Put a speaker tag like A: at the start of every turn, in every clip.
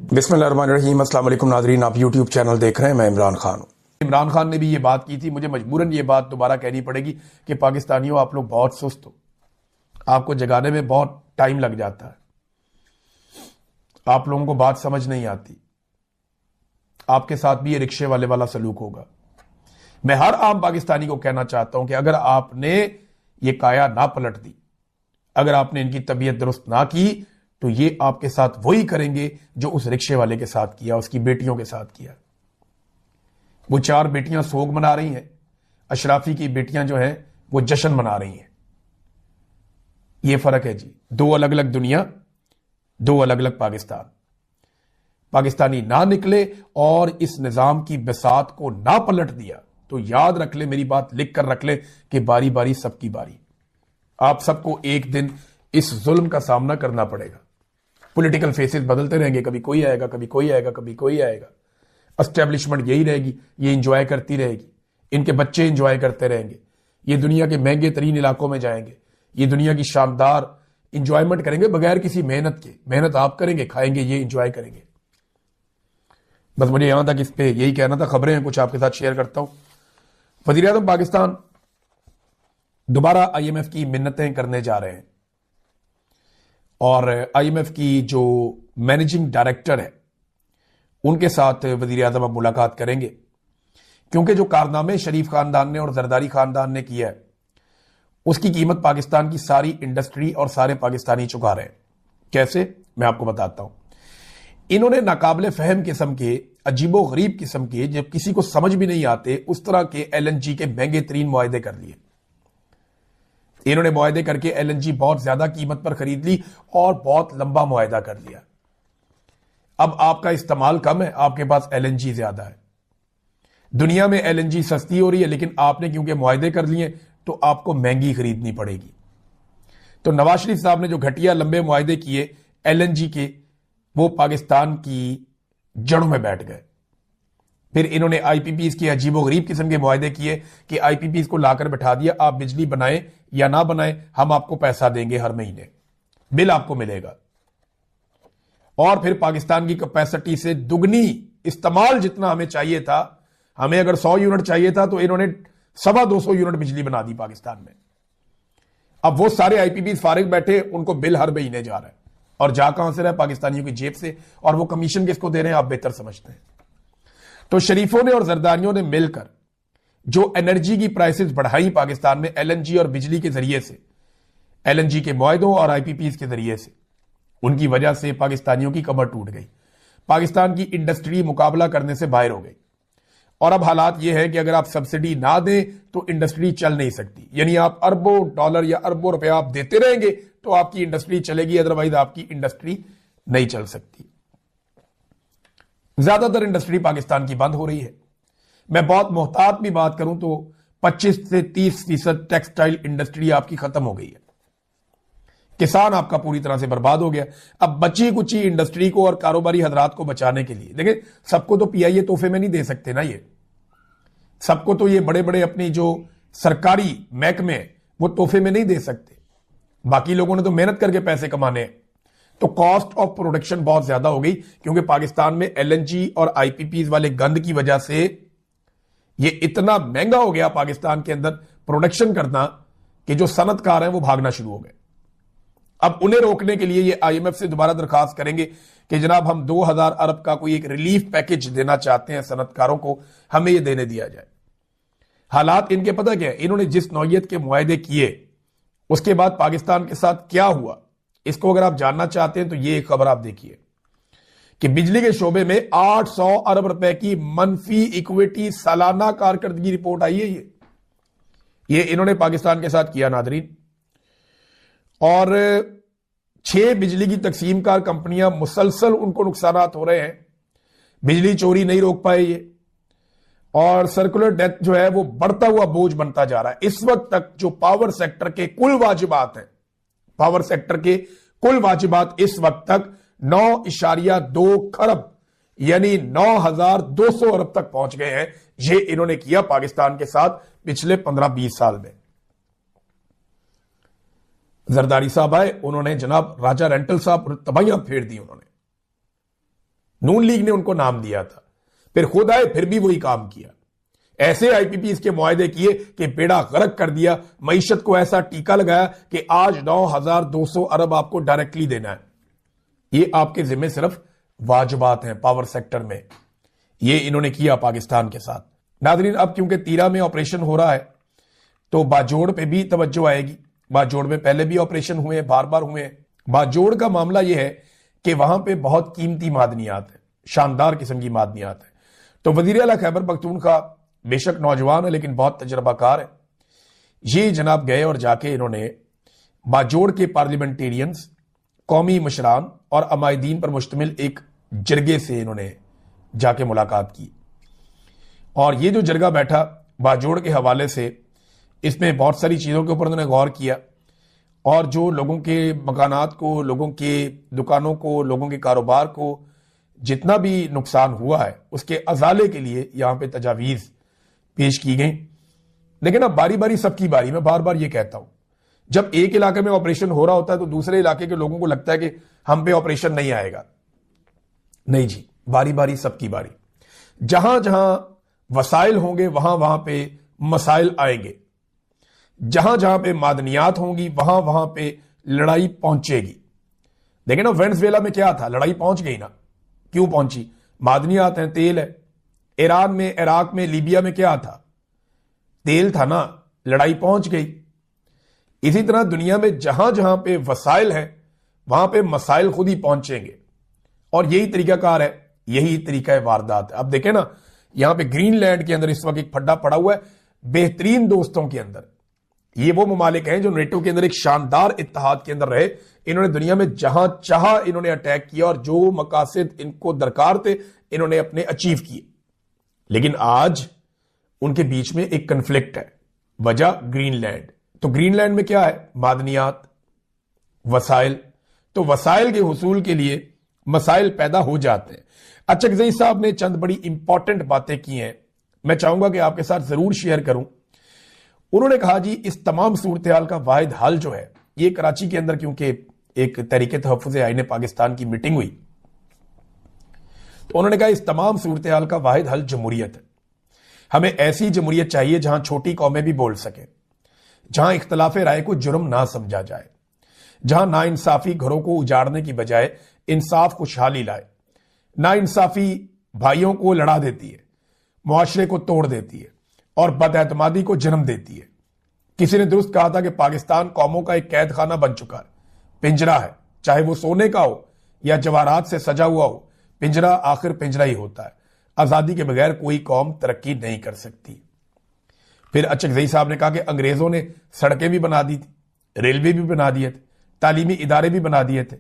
A: बिस्मिल्लाहिर्रहमानिर्रहीम। अस्सलाम वालेकुम नाज़रीन, आप यूट्यूब चैनल देख रहे हैं। मैं इमरान खान हूँ।
B: इमरान खान ने भी ये बात की थी, मुझे मजबूरन ये बात दोबारा कहनी पड़ेगी कि पाकिस्तानियों आप लोग बहुत सुस्त हो, आपको जगाने में बहुत टाइम लग जाता है, आप लोगों को बात समझ नहीं आती, आपके साथ भी ये रिक्शे वाले वाला सलूक होगा। मैं हर आम पाकिस्तानी को कहना चाहता हूं कि अगर आपने ये काया ना पलट दी, अगर आपने इनकी तबीयत दुरुस्त ना की, तो ये आपके साथ वही करेंगे जो उस रिक्शे वाले के साथ किया, उसकी बेटियों के साथ किया। वो 4 बेटियां सोग मना रही हैं, अशराफी की बेटियां जो हैं वो जश्न मना रही हैं। ये फर्क है जी, 2 अलग अलग दुनिया, 2 अलग अलग पाकिस्तान। पाकिस्तानी ना निकले और इस निजाम की बिसात को ना पलट दिया तो याद रख ले, मेरी बात लिख कर रख ले कि बारी बारी सबकी बारी। आप सबको एक दिन इस जुल्म का सामना करना पड़ेगा। पॉलिटिकल फेसेस बदलते रहेंगे, कभी कोई आएगा, कभी कोई आएगा, कभी कोई आएगा। एस्टेब्लिशमेंट यही रहेगी, ये इंजॉय करती रहेगी, इनके बच्चे इंजॉय करते रहेंगे, ये दुनिया के महंगे तरीन इलाकों में जाएंगे, ये दुनिया की शानदार इंजॉयमेंट करेंगे बगैर किसी मेहनत के। मेहनत आप करेंगे, खाएंगे, ये इंजॉय करेंगे। बस मुझे यहां तक इस पे यही कहना था। खबरें हैं कुछ आपके साथ शेयर करता हूं। वज़ीर-ए-आज़म पाकिस्तान दोबारा IMF की मिन्नतें करने जा रहे हैं और IMF की जो मैनेजिंग डायरेक्टर है उनके साथ वज़ीर-ए-आज़म अब मुलाकात करेंगे, क्योंकि जो कारनामे शरीफ खानदान ने और जरदारी खानदान ने किया है उसकी कीमत पाकिस्तान की सारी इंडस्ट्री और सारे पाकिस्तानी चुका रहे हैं। कैसे, मैं आपको बताता हूं। इन्होंने नाकाबिले फहम किस्म के, अजीबो गरीब किस्म के, जब किसी को समझ भी नहीं आते उस तरह के LNG के महंगे तरीन मुआहदे कर लिए। इन्होंने मुआहदे करके LNG बहुत ज्यादा कीमत पर खरीद ली और बहुत लंबा मुआहदा कर लिया। अब आपका इस्तेमाल कम है, आपके पास LNG ज्यादा है। दुनिया में LNG सस्ती हो रही है, लेकिन आपने क्योंकि मुआहदे कर लिए तो आपको महंगी खरीदनी पड़ेगी। तो नवाज शरीफ साहब ने जो घटिया लंबे मुआहदे किए LNG के, वो पाकिस्तान की जड़ों में बैठ गए। फिर इन्होंने IPPs के अजीबो गरीब किस्म के मुआहदे किए कि IPPs को लाकर बैठा दिया, आप बिजली बनाएं या ना बनाएं, हम आपको पैसा देंगे, हर महीने बिल आपको मिलेगा। और फिर पाकिस्तान की कैपेसिटी से दुगनी इस्तेमाल जितना हमें चाहिए था, हमें अगर 100 यूनिट चाहिए था तो इन्होंने 250 यूनिट बिजली बना दी पाकिस्तान में। अब वो सारे IPPs फारिग बैठे, उनको बिल हर महीने जा रहा है और जा कहां से रहा है? पाकिस्तानियों की जेब से। और वो कमीशन किसको दे रहे हैं आप बेहतर समझते हैं। तो शरीफों ने और जरदारियों ने मिलकर जो एनर्जी की प्राइसेस बढ़ाई पाकिस्तान में LNG और बिजली के जरिए से, LNG के मुआहदों और IPPs के जरिए से, उनकी वजह से पाकिस्तानियों की कमर टूट गई। पाकिस्तान की इंडस्ट्री मुकाबला करने से बाहर हो गई। और अब हालात यह है कि अगर आप सब्सिडी ना दें तो इंडस्ट्री चल नहीं सकती। यानी आप अरबों डॉलर या अरबों रुपया आप देते रहेंगे तो आपकी इंडस्ट्री चलेगी, अदरवाइज आपकी इंडस्ट्री नहीं चल सकती। ज्यादातर इंडस्ट्री पाकिस्तान की बंद हो रही है। मैं बहुत मोहतात भी बात करूं तो 25 से 30% टेक्सटाइल इंडस्ट्री आपकी खत्म हो गई है। किसान आपका पूरी तरह से बर्बाद हो गया। अब बची कुची इंडस्ट्री को और कारोबारी हजरात को बचाने के लिए, देखिए सबको तो PIA तोहफे में नहीं दे सकते ना, ये सबको तो ये बड़े बड़े अपनी जो सरकारी महकमे वो तोहफे में नहीं दे सकते। बाकी लोगों ने तो मेहनत करके पैसे कमाने हैं। तो कॉस्ट ऑफ प्रोडक्शन बहुत ज्यादा हो गई, क्योंकि पाकिस्तान में LNG और IPPs वाले गंद की वजह से ये इतना महंगा हो गया पाकिस्तान के अंदर प्रोडक्शन करना कि जो सनतकार हैं वो भागना शुरू हो गए। अब उन्हें रोकने के लिए ये IMF से दोबारा दरखास्त करेंगे कि जनाब हम 2000 अरब का कोई एक रिलीफ पैकेज देना चाहते हैं सनतकारों को, हमें ये देने दिया जाए। हालात इनके पता क्या है, इन्होंने जिस नौयत के मुआहदे किए उसके बाद पाकिस्तान के साथ क्या हुआ, इसको अगर आप जानना चाहते हैं तो ये एक खबर आप देखिए कि बिजली के शोबे में 800 अरब रुपए की मनफी इक्विटी सालाना कारकर्दगी रिपोर्ट आई है। ये इन्होंने पाकिस्तान के साथ किया नादरीन। और 6 बिजली की तकसीमकार कंपनियां मुसलसल उनको नुकसानात हो रहे हैं, बिजली चोरी नहीं रोक पाए ये, और सर्कुलर डेथ जो है वो बढ़ता हुआ बोझ बनता जा रहा है। इस वक्त तक जो पावर सेक्टर के कुल वाजिबात हैं, पावर सेक्टर के कुल वाजिबात इस वक्त तक 9.2 खरब यानी 9,200 अरब तक पहुंच गए हैं। ये इन्होंने किया पाकिस्तान के साथ पिछले 15-20 साल में। जरदारी साहब आए, उन्होंने जनाब राजा रेंटल साहब तबाहियां फेर दी उन्होंने। नून लीग ने उनको नाम दिया था, फिर खुद आए फिर भी वही काम किया। ऐसे आईपीपीज के मुआहदे किए कि बेड़ा गर्क कर दिया, मईशत को ऐसा टीका लगाया कि आज 9,200 अरब आपको डायरेक्टली देना है। ये आपके जिम्मे सिर्फ वाजिबात हैं पावर सेक्टर में, ये इन्होंने किया पाकिस्तान के साथ। नाज़रीन, अब क्योंकि तीरा में ऑपरेशन हो रहा है तो बाजोड़ पे भी तवज्जो आएगी। बाजोड़ में पहले भी ऑपरेशन हुए हैं, बार बार हुए हैं। बाजोड़ का मामला यह है कि वहां पे बहुत कीमती मादनियात है, शानदार किस्म की मादनियात है। तो वजीर आला खैबर पख्तूनख्वा बेशक नौजवान है लेकिन बहुत तजर्बाकार है। ये जनाब गए और जाके इन्होंने बाजोड़ के पार्लियामेंटेरियंस, कौमी मशरान और अमायदीन पर मुश्तमिल एक जरगे से इन्होंने जाके मुलाकात की। और ये जो जरगा बैठा बाजोड़ के हवाले से, इसमें बहुत सारी चीज़ों के ऊपर उन्होंने गौर किया और जो लोगों के मकानात को, लोगों के दुकानों को, लोगों के कारोबार को जितना भी नुकसान हुआ है उसके अजाले के लिए यहाँ पे तजावीज़ पेश की गई। लेकिन अब बारी बारी सबकी बारी, मैं बार बार ये कहता हूं, जब एक इलाके में ऑपरेशन हो रहा होता है तो दूसरे इलाके के लोगों को लगता है कि हम पे ऑपरेशन नहीं आएगा। नहीं जी, बारी बारी सबकी बारी। जहां जहां वसाइल होंगे वहां वहां पे मसाइल आएंगे, जहां जहां पे मादनियात होंगी वहां वहां पे लड़ाई पहुंचेगी। देखिए ना, वेनेजुएला में क्या था, लड़ाई पहुंच गई ना। क्यों पहुंची? मादनियात हैं, तेल है। ईरान में, इराक में, लीबिया में क्या था? तेल था ना, लड़ाई पहुंच गई। इसी तरह दुनिया में जहां जहां पे वसाइल हैं वहां पे मसाइल खुद ही पहुंचेंगे और यही तरीकाकार है, यही तरीका है वारदात। अब देखें ना, यहां पे ग्रीनलैंड के अंदर इस वक्त एक फड्डा पड़ा हुआ है बेहतरीन दोस्तों के अंदर। ये वो ममालिक हैं जो नेटो के अंदर एक शानदार इत्तेहाद के अंदर रहे। इन्होंने दुनिया में जहां चाहा इन्होंने अटैक किया और जो मकासद इनको दरकार थे इन्होंने अपने अचीव किए। लेकिन आज उनके बीच में एक कन्फ्लिक्ट है, वजह ग्रीनलैंड। तो ग्रीनलैंड में क्या है? मादनियात, वसाइल। तो वसाइल के हुसूल के लिए मसाइल पैदा हो जाते हैं। अचकज़ई साहब ने चंद बड़ी इंपॉर्टेंट बातें की हैं, मैं चाहूंगा कि आपके साथ जरूर शेयर करूं। उन्होंने कहा जी, इस तमाम सूरत हाल का वाहिद हल जो है, ये कराची के अंदर क्योंकि एक तहरीके तहफ़्फ़ुज़ आईन पाकिस्तान की मीटिंग हुई तो उन्होंने कहा इस तमाम सूरत हाल का वाहिद हल जमहूरियत है। हमें ऐसी जमहूरियत चाहिए जहां छोटी कौमें भी बोल सकें, जहां इख्तलाफ राय को जुर्म ना समझा जाए, जहां नाइंसाफी घरों को उजाड़ने की बजाय इंसाफ खुशहाली लाए। नाइंसाफी भाइयों को लड़ा देती है, मुआशरे को तोड़ देती है और बदएतमादी को जन्म देती है। किसी ने दुरुस्त कहा था कि पाकिस्तान कौमों का एक कैद खाना बन चुका है, पिंजरा है, चाहे वो सोने का हो या जवाहरात से सजा हुआ हो, पिंजरा आखिर पिंजरा ही होता है। आजादी के बगैर कोई कौम तरक्की नहीं कर सकती। फिर अचकज़ई साहब ने कहा कि अंग्रेजों ने सड़कें भी बना दी थी, रेलवे भी बना दिए थे, तालीमी इदारे भी बना दिए थे,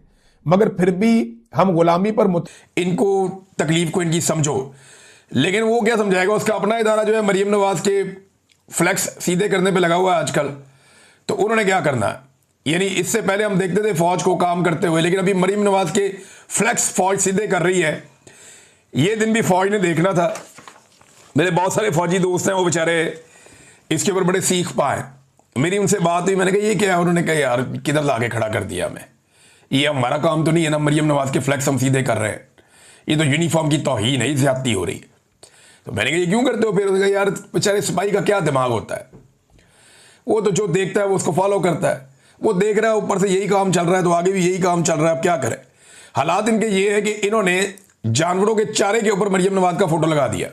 B: मगर फिर भी हम गुलामी पर इनको तकलीफ को इनकी समझो। लेकिन वो क्या समझाएगा? उसका अपना इदारा जो है मरियम नवाज के फ्लैक्स सीधे करने पे लगा हुआ है आजकल। तो उन्होंने क्या करना है, यानी इससे पहले हम देखते थे फौज को काम करते हुए, लेकिन अभी मरियम नवाज के फ्लैक्स फौज सीधे कर रही है। ये दिन भी फौज ने देखना था। मेरे बहुत सारे फौजी दोस्त हैं, वो बेचारे इसके ऊपर बड़े सीख पाए। मेरी उनसे बात हुई, मैंने कहा ये क्या है? उन्होंने कहा यार किधर लाके खड़ा कर दिया हमें, ये हमारा काम तो नहीं है ना, मरियम नवाज के फ्लैक्स हम सीधे कर रहे हैं, ये तो यूनिफॉर्म की तौहीन है, ज्यादती हो रही है। तो मैंने कहा ये क्यों करते हो? फिर उन्होंने कहा यार बेचारे सिपाही का क्या दिमाग होता है, वो तो जो देखता है वो उसको फॉलो करता है, वो देख रहा है ऊपर से यही काम चल रहा है तो आगे भी यही काम चल रहा है, अब क्या करें। हालात इनके ये है कि इन्होंने जानवरों के चारे के ऊपर मरियम नवाज का फोटो लगा दिया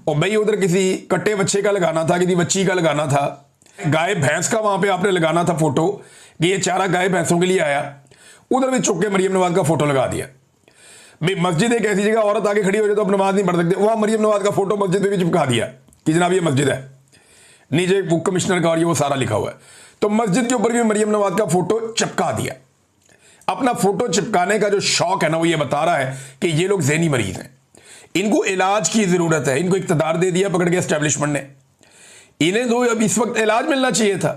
B: और भाई उधर किसी कट्टे बच्चे का लगाना था, किसी बच्ची का लगाना था, गाय भैंस का वहां पे आपने लगाना था फोटो कि ये चारा गाय भैंसों के लिए आया, उधर भी चुप के मरियम नवाज का फोटो लगा दिया। भाई मस्जिद एक ऐसी जगह, औरत आगे खड़ी हो जाए तो अब नमाज नहीं पढ़ सकते, वहां मरियम नवाज का फोटो मस्जिद में भी चिपका दिया कि जनाब ये मस्जिद है, नीचे बुक कमिश्नर का और ये वो सारा लिखा हुआ है। तो मस्जिद के ऊपर भी मरियम नवाज का फोटो चिपका दिया। अपना फोटो चिपकाने का जो शौक है ना, वो ये बता रहा है कि ये लोग ज़हनी मरीज हैं, इनको इलाज की जरूरत है। इनको इख्तिदार दे दिया पकड़ के एस्टेब्लिशमेंट ने, इन्हें तो अब इस वक्त इलाज मिलना चाहिए था,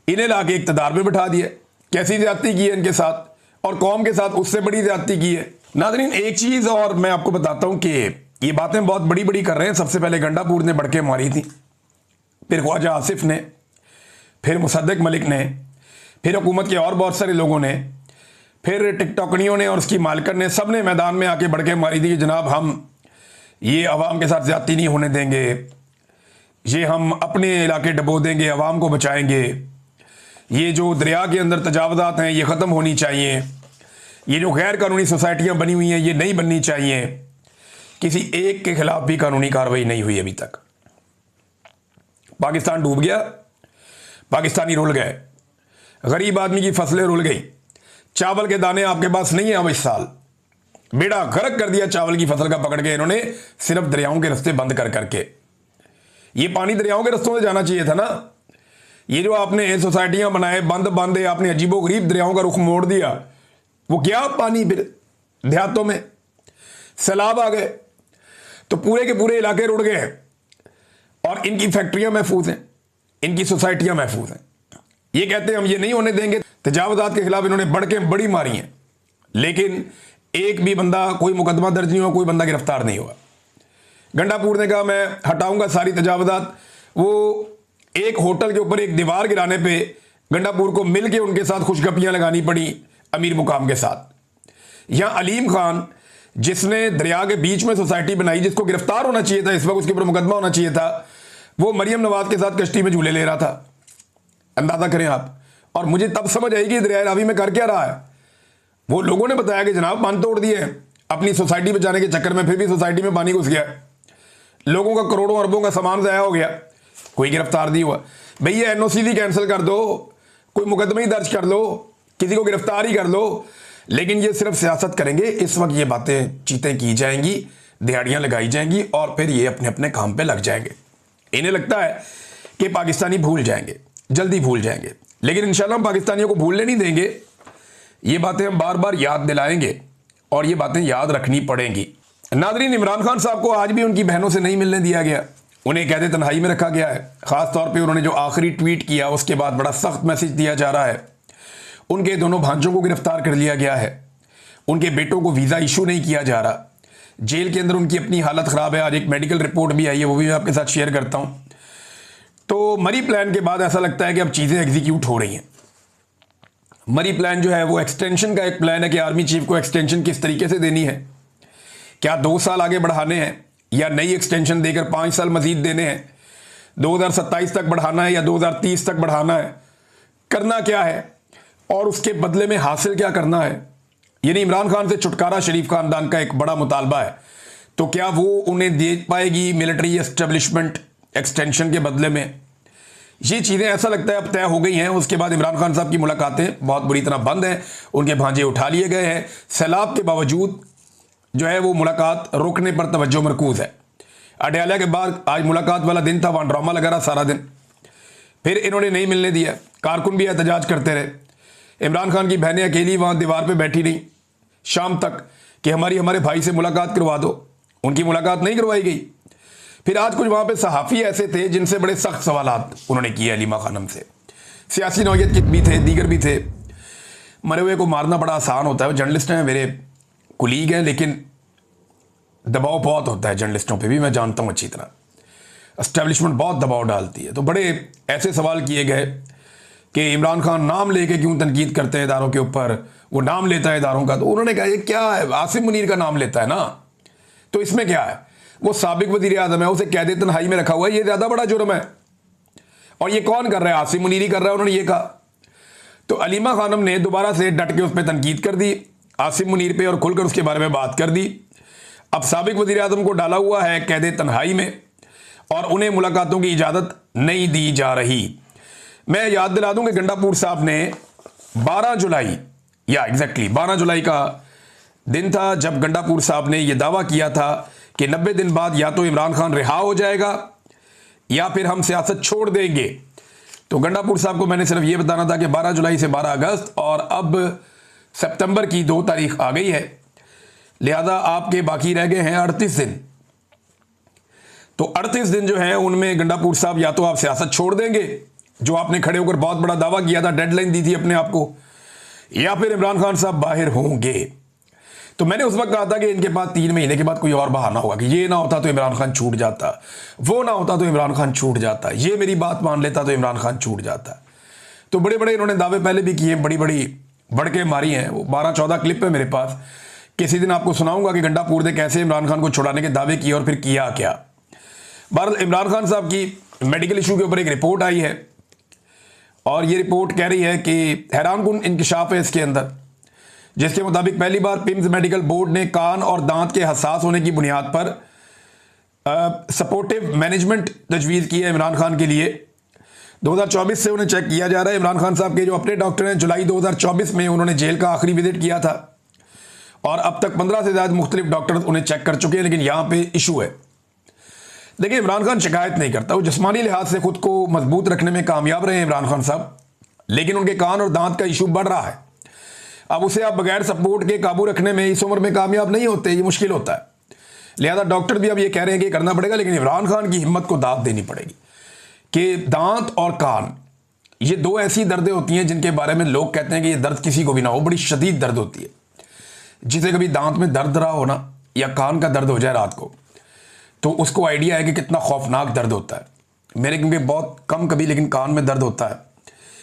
B: इन्हें लाके इख्तिदार में बिठा दिया। कैसी ज्यादती की है इनके साथ और कौम के साथ उससे बड़ी ज्यादती की है। नाज़रीन एक चीज और मैं आपको बताता हूं कि ये बातें बहुत बड़ी बड़ी कर रहे हैं। सबसे पहले गंडापुर ने बढ़ के मारी थी, फिर ख्वाजा आसिफ ने, फिर मुसद्दक मलिक ने, फिर हुकूमत के और बहुत सारे लोगों ने, फिर टिकटॉकनियों ने और उसकी मालकन ने, सब ने मैदान में आके बढ़ के मारी थी कि जनाब हम ये अवाम के साथ ज्यादती नहीं होने देंगे, ये हम अपने इलाके डबो देंगे, अवाम को बचाएंगे, ये जो दरिया के अंदर तजावजात हैं ये ख़त्म होनी चाहिए, ये जो गैर कानूनी सोसाइटियाँ बनी हुई हैं ये नहीं बननी चाहिए। किसी एक के खिलाफ भी कानूनी कार्रवाई नहीं हुई अभी तक। पाकिस्तान डूब गया, पाकिस्तानी रुल गए, गरीब आदमी की फसलें रुल गई, चावल के दाने आपके पास नहीं है अब इस साल, बेड़ा गर्क कर दिया चावल की फसल का पकड़ के इन्होंने, सिर्फ दरियाओं के रास्ते बंद कर करके। ये पानी दरियाओं के रास्तों से जाना चाहिए था ना। ये जो आपने सोसाइटियां बनाए बंद बंद, आपने अजीबो गरीब दरियाओं का रुख मोड़ दिया, वो क्या पानी फिर देहातों में सैलाब आ गए तो पूरे के पूरे इलाके रुड़ गए हैं और इनकी फैक्ट्रियां महफूज हैं, इनकी सोसाइटियां महफूज हैं। ये कहते हैं हम ये नहीं होने देंगे। तजावजात के खिलाफ इन्होंने बढ़ के बड़ी मारी हैं, लेकिन एक भी बंदा, कोई मुकदमा दर्ज नहीं हुआ, कोई बंदा गिरफ्तार नहीं हुआ। गंडापुर ने कहा मैं हटाऊंगा सारी तजावजात। वो एक होटल के ऊपर एक दीवार गिराने पे गंडापुर को मिलके उनके साथ खुशगपियां लगानी पड़ी अमीर मुकाम के साथ। यहां अलीम खान जिसने दरिया के बीच में सोसाइटी बनाई, जिसको गिरफ्तार होना चाहिए था, इस वक्त उसके ऊपर मुकदमा होना चाहिए था, वो मरियम नवाज के साथ कश्ती में झूले ले रहा था। अंदाजा करें आप। और मुझे तब समझ आई कि दरिया रावी में कर क्या रहा है। वो लोगों ने बताया कि जनाब बांध तोड़ दिए अपनी सोसाइटी बचाने के चक्कर में, फिर भी सोसाइटी में पानी घुस गया, लोगों का करोड़ों अरबों का सामान ज़ाया हो गया, कोई गिरफ्तार नहीं हुआ। भैया एनओसी भी कैंसिल कर दो, कोई मुकदमा ही दर्ज कर लो, किसी को गिरफ्तार ही कर लो, लेकिन ये सिर्फ सियासत करेंगे। इस वक्त ये बातें चीतें की जाएंगी, दिहाड़ियां लगाई जाएंगी और फिर ये अपने अपने काम पे लग जाएंगे। इन्हें लगता है कि पाकिस्तानी भूल जाएंगे, जल्दी भूल जाएंगे, लेकिन इंशाल्लाह हम पाकिस्तानियों को भूलने नहीं देंगे। ये बातें हम बार बार याद दिलाएंगे और ये बातें याद रखनी पड़ेंगी। नादरीन, इमरान खान साहब को आज भी उनकी बहनों से नहीं मिलने दिया गया, उन्हें कैद तन्हाई में रखा गया है। खास तौर पे उन्होंने जो आखिरी ट्वीट किया उसके बाद बड़ा सख्त मैसेज दिया जा रहा है। उनके दोनों भांजों को गिरफ्तार कर लिया गया है, उनके बेटों को वीज़ा इशू नहीं किया जा रहा, जेल के अंदर उनकी अपनी हालत ख़राब है। आज एक मेडिकल रिपोर्ट भी आई है, वो भी मैं आपके साथ शेयर करता हूँ। तो मरी प्लान के बाद ऐसा लगता है कि अब चीज़ें एग्जीक्यूट हो रही हैं। मरी प्लान जो है वो एक्सटेंशन का एक प्लान है कि आर्मी चीफ को एक्सटेंशन किस तरीके से देनी है, क्या 2 साल आगे बढ़ाने हैं या नई एक्सटेंशन देकर 5 साल मजीद देने हैं, 2027 तक बढ़ाना है या 2030 तक बढ़ाना है, करना क्या है और उसके बदले में हासिल क्या करना है। यानी इमरान खान से छुटकारा शरीफ खानदान का एक बड़ा मुतालबा है। तो क्या वो उन्हें दे पाएगी मिलिट्री एस्टेब्लिशमेंट एक्सटेंशन के बदले में? ये चीज़ें ऐसा लगता है अब तय हो गई हैं। उसके बाद इमरान खान साहब की मुलाकातें बहुत बुरी तरह बंद हैं, उनके भांजे उठा लिए गए हैं। सैलाब के बावजूद जो है वो मुलाकात रोकने पर तवज्जो मरकूज है। अडयाला के बाद आज मुलाकात वाला दिन था, वहाँ ड्रामा लगा रहा सारा दिन, फिर इन्होंने नहीं मिलने दिया। कारकुन भी एहतजाज करते रहे। इमरान खान की बहनें अकेली वहाँ दीवार पे बैठी रहीं शाम तक कि हमारे भाई से मुलाकात करवा दो। उनकी मुलाकात नहीं करवाई गई। फिर आज कुछ वहाँ पे सहाफ़ी ऐसे थे जिनसे बड़े सख्त सवालात उन्होंने किए अलीमा खानम से। सियासी नौयत के भी थे, दीगर भी थे। मरे हुए को मारना बड़ा आसान होता है। वो जर्नलिस्ट हैं, मेरे कुलीग हैं, लेकिन दबाव बहुत होता है जर्नलिस्टों पे भी, मैं जानता हूँ अच्छी तरह। एस्टेब्लिशमेंट बहुत दबाव डालती है। तो बड़े ऐसे सवाल किए गए कि इमरान खान नाम लेके क्यों तनकीद करते हैं इदारों के ऊपर, वो नाम लेता है इदारों का। तो उन्होंने कहा ये क्या है, आसिम मुनीर का नाम लेता है ना, तो इसमें क्या है, वो साबिक वजीर आज़म है, उसे कैद तन्हाई में रखा हुआ है, ये ज़्यादा बड़ा जुर्म है। और ये कौन कर रहा है? आसिम मुनीर ही कर रहा है, उन्होंने ये कहा। तो अलीमा खानम ने दोबारा से डट के उस पर तनकीद कर दी, आसिम मुनीर पे, और खुलकर उसके बारे में बात कर दी। अब साबिक वजीर आज़म को डाला हुआ है कैद तन्हाई में और उन्हें मुलाकातों की इजाज़त नहीं दी जा रही। मैं याद दिला दूं कि गंडापुर साहब ने 12 जुलाई, या एग्जैक्टली 12 जुलाई का दिन था जब गंडापुर साहब ने यह दावा किया था कि 90 दिन बाद या तो इमरान खान रिहा हो जाएगा या फिर हम सियासत छोड़ देंगे। तो गंडापुर साहब को मैंने सिर्फ ये बताना था कि 12 जुलाई से 12 अगस्त और अब सितंबर की 2 तारीख आ गई है, लिहाजा आपके बाकी रह गए हैं 38 दिन। तो 38 दिन जो हैं उनमें गंडापुर साहब या तो आप सियासत छोड़ देंगे, जो आपने खड़े होकर बहुत बड़ा दावा किया था, डेडलाइन दी थी अपने आप को, या फिर इमरान खान साहब बाहर होंगे। तो मैंने उस वक्त कहा था कि इनके पास 3 महीने के बाद कोई और बहाना होगा कि ये ना होता तो इमरान खान छूट जाता, वो ना होता तो इमरान खान छूट जाता, ये मेरी बात मान लेता तो इमरान खान छूट जाता। तो बड़े बड़े इन्होंने दावे पहले भी किए, बड़ी बड़ी बढ़ के मारी हैं। वो 12-14 क्लिप है मेरे पास, किसी दिन आपको सुनाऊंगा कि गंडापुर ने कैसे इमरान खान को छुड़ाने के दावे किए और फिर किया क्या। बहरहाल इमरान खान साहब की मेडिकल इशू के ऊपर एक रिपोर्ट आई है और ये रिपोर्ट कह रही है कि हैरानकुन इंकशाफ है इसके अंदर, जिसके मुताबिक पहली बार पिम्स मेडिकल बोर्ड ने कान और दांत के हसास होने की बुनियाद पर सपोर्टिव मैनेजमेंट तजवीज़ की है इमरान खान के लिए। 2024 से उन्हें चेक किया जा रहा है। इमरान खान साहब के जो अपने डॉक्टर हैं, जुलाई 2024 में उन्होंने जेल का आखिरी विजिट किया था और अब तक 15 से ज़्यादा मुख्तलिफ डॉक्टर उन्हें चेक कर चुके हैं। लेकिन यहाँ पे इशू है, देखिए इमरान खान शिकायत नहीं करता, वो जिस्मानी लिहाज से खुद को मजबूत रखने में कामयाब रहे हैं इमरान खान साहब, लेकिन उनके कान और दांत का इशू बढ़ रहा है। अब उसे आप बगैर सपोर्ट के काबू रखने में इस उम्र में कामयाब नहीं होते, ये मुश्किल होता है। लिहाजा डॉक्टर भी अब ये कह रहे हैं कि करना पड़ेगा, लेकिन इमरान खान की हिम्मत को दाद देनी पड़ेगी कि दांत और कान ये दो ऐसी दर्दें होती हैं जिनके बारे में लोग कहते हैं कि ये दर्द किसी को भी ना हो, बड़ी शदीद दर्द होती है। जिसे कभी दांत में दर्द रहा हो ना, या कान का दर्द हो जाए रात को, तो उसको आइडिया है कि कितना खौफनाक दर्द होता है। मेरे क्योंकि बहुत कम कभी लेकिन कान में दर्द होता है,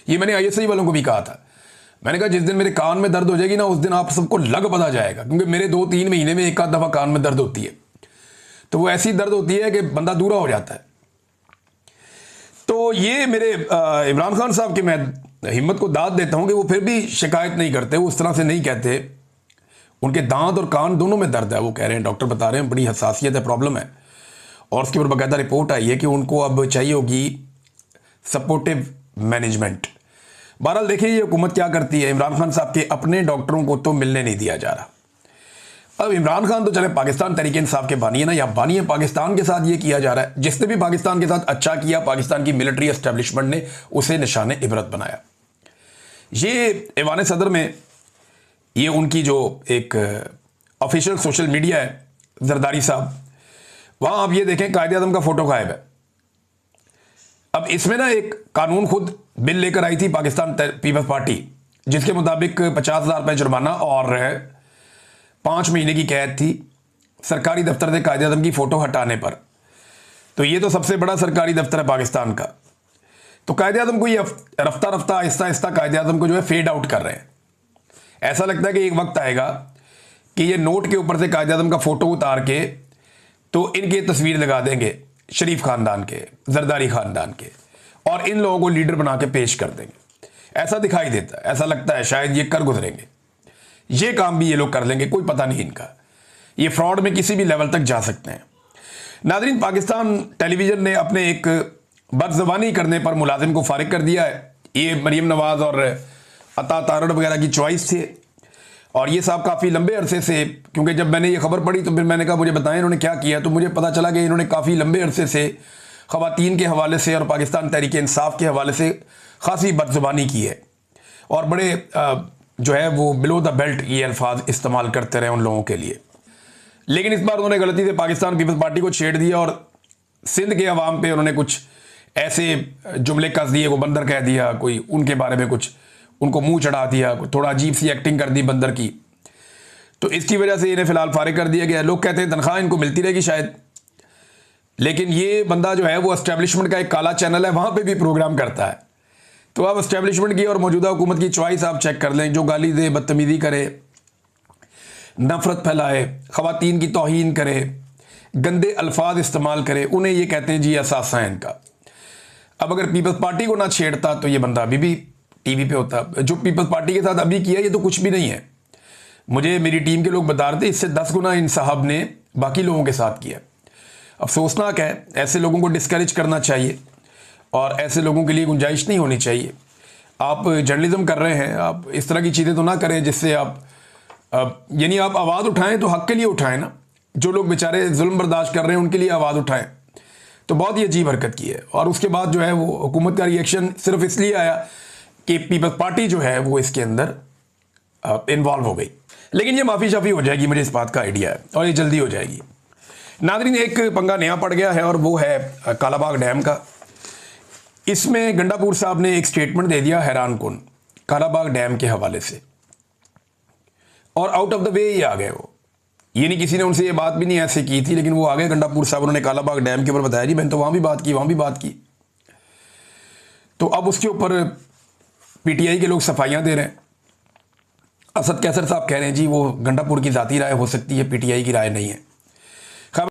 B: ये मैंने ISI वालों को भी कहा था। मैंने कहा जिस दिन मेरे कान में दर्द हो जाएगी ना, उस दिन आप सबको लग पता जाएगा, क्योंकि मेरे 2-3 महीने में एक आध दफ़ा कान में दर्द होती है। तो वो ऐसी दर्द होती है कि बंदा दूरा हो जाता है। तो ये मेरे इमरान खान साहब की मैं हिम्मत को दाद देता हूं कि वो फिर भी शिकायत नहीं करते, वो उस तरह से नहीं कहते। उनके दांत और कान दोनों में दर्द है, वो कह रहे हैं, डॉक्टर बता रहे हैं बड़ी हसासियत है, प्रॉब्लम है, और उसके ऊपर बाकायदा रिपोर्ट आई है कि उनको अब चाहिए होगी सपोर्टिव मैनेजमेंट। बहरहाल देखिए ये हुकूमत क्या करती है। इमरान खान साहब के अपने डॉक्टरों को तो मिलने नहीं दिया जा रहा। अब इमरान खान तो चले पाकिस्तान तहरीक इंसाफ के बानी है ना, या बानी है, पाकिस्तान के साथ ये किया जा रहा है। जिसने भी पाकिस्तान के साथ अच्छा किया, पाकिस्तान की मिलिट्री एस्टेब्लिशमेंट ने उसे निशाने इबरत बनाया। ये ऐवान सदर में ये उनकी जो एक ऑफिशियल सोशल मीडिया है जरदारी साहब, वहां आप ये देखें कायदे आज़म का फोटो गायब है। अब इसमें ना एक कानून खुद बिल लेकर आई थी पाकिस्तान पीपल्स पार्टी, जिसके मुताबिक 50,000 रुपये जुर्माना और 5 महीने की कैद थी सरकारी दफ्तर से कायदे आज़म की फ़ोटो हटाने पर। तो ये तो सबसे बड़ा सरकारी दफ्तर है पाकिस्तान का। तो कायदे आज़म को ये रफ्ता रफ्ता आहिस्ता आहिस्ता कायदे आज़म को जो है फेड आउट कर रहे हैं। ऐसा लगता है कि एक वक्त आएगा कि ये नोट के ऊपर से कायदे आज़म का फ़ोटो उतार के तो इनकी तस्वीर लगा देंगे, शरीफ ख़ानदान के, जरदारी ख़ानदान के, और इन लोगों को लीडर बना के पेश कर देंगे। ऐसा दिखाई देता है, ऐसा लगता है शायद ये कर गुजरेंगे। ये काम भी ये लोग कर लेंगे, कोई पता नहीं इनका। ये फ्रॉड में किसी भी लेवल तक जा सकते हैं। नाज़रीन, पाकिस्तान टेलीविज़न ने अपने एक बदज़बानी करने पर मुलाजिम को फारिग कर दिया है। ये मरीम नवाज़ और अता तारड़ वगैरह की चॉइस थी, और ये साहब काफ़ी लंबे अरसे से, क्योंकि जब मैंने ये खबर पढ़ी तो फिर मैंने कहा मुझे बताएं इन्होंने क्या किया, तो मुझे पता चला कि इन्होंने काफ़ी लंबे अरसे से ख़वातीन के हवाले से और पाकिस्तान तहरीक इंसाफ के हवाले से खासी बदज़ुबानी की है, और बड़े जो है वो बिलो द बेल्ट ये अल्फाज इस्तेमाल करते रहे उन लोगों के लिए। लेकिन इस बार उन्होंने गलती से पाकिस्तान पीपल्स पार्टी को छेड़ दिया और सिंध के अवाम पे उन्होंने कुछ ऐसे जुमले कस दिए, को बंदर कह दिया, कोई उनके बारे में कुछ उनको मुंह चढ़ा दिया, थोड़ा अजीब सी एक्टिंग कर दी बंदर की। तो इसकी वजह से इन्हें फ़िलहाल फारिग कर दिया गया। लोग कहते हैं तनख्वाह इनको मिलती रहेगी शायद, लेकिन ये बंदा जो है वो एस्टेब्लिशमेंट का एक काला चैनल है, वहाँ पे भी प्रोग्राम करता है। तो अब एस्टेब्लिशमेंट की और मौजूदा हुकूमत की चॉइस आप चेक कर लें। जो गाली दे, बदतमीज़ी करे, नफरत फैलाए, ख़वातीन की तौहीन करे, गंदे अल्फाज इस्तेमाल करे, उन्हें ये कहते हैं जी असासा है इनका। अब अगर पीपल्स पार्टी को ना छेड़ता तो ये बंदा अभी भी टीवी पे होता। जो पीपल्स पार्टी के साथ अभी किया ये तो कुछ भी नहीं है। मुझे मेरी टीम के लोग बता रहे थे इससे 10 गुना इन साहब ने बाकी लोगों के साथ किया। अफसोसनाक है, ऐसे लोगों को डिस्करेज करना चाहिए और ऐसे लोगों के लिए गुंजाइश नहीं होनी चाहिए। आप जर्नलिज्म कर रहे हैं, आप इस तरह की चीज़ें तो ना करें जिससे आप यानी आप आवाज़ उठाएं तो हक के लिए उठाएं ना। जो लोग बेचारे जुल्म बर्दाश्त कर रहे हैं उनके लिए आवाज़ उठाएं। तो बहुत ही अजीब हरकत की है। और उसके बाद जो है वो हुकूमत का रिएक्शन सिर्फ इसलिए आया कि पीपल्स पार्टी जो है वो इसके अंदर इन्वॉल्व हो गई। लेकिन ये माफ़ी शाफ़ी हो जाएगी, मुझे इस बात का आइडिया है, और ये जल्दी हो जाएगी। नाज़रीन, एक पंगा नया पड़ गया है और वो है कालाबाग डैम का। इसमें गंडापुर साहब ने एक स्टेटमेंट दे दिया हैरानकुन कालाबाग डैम के हवाले से, और आउट ऑफ द वे ही आ गए वो। ये नहीं किसी ने उनसे ये बात भी नहीं ऐसे की थी, लेकिन वो आ गए गंडापुर साहब, उन्होंने कालाबाग डैम के ऊपर बताया जी मैंने तो वहाँ भी बात की, वहाँ भी बात की। तो अब उसके ऊपर पीटीआई के लोग सफाइयाँ दे रहे हैं असद कैसर साहब कह रहे हैं जी वो गंडापुर की जाती राय हो सकती है, पीटीआई की राय नहीं है।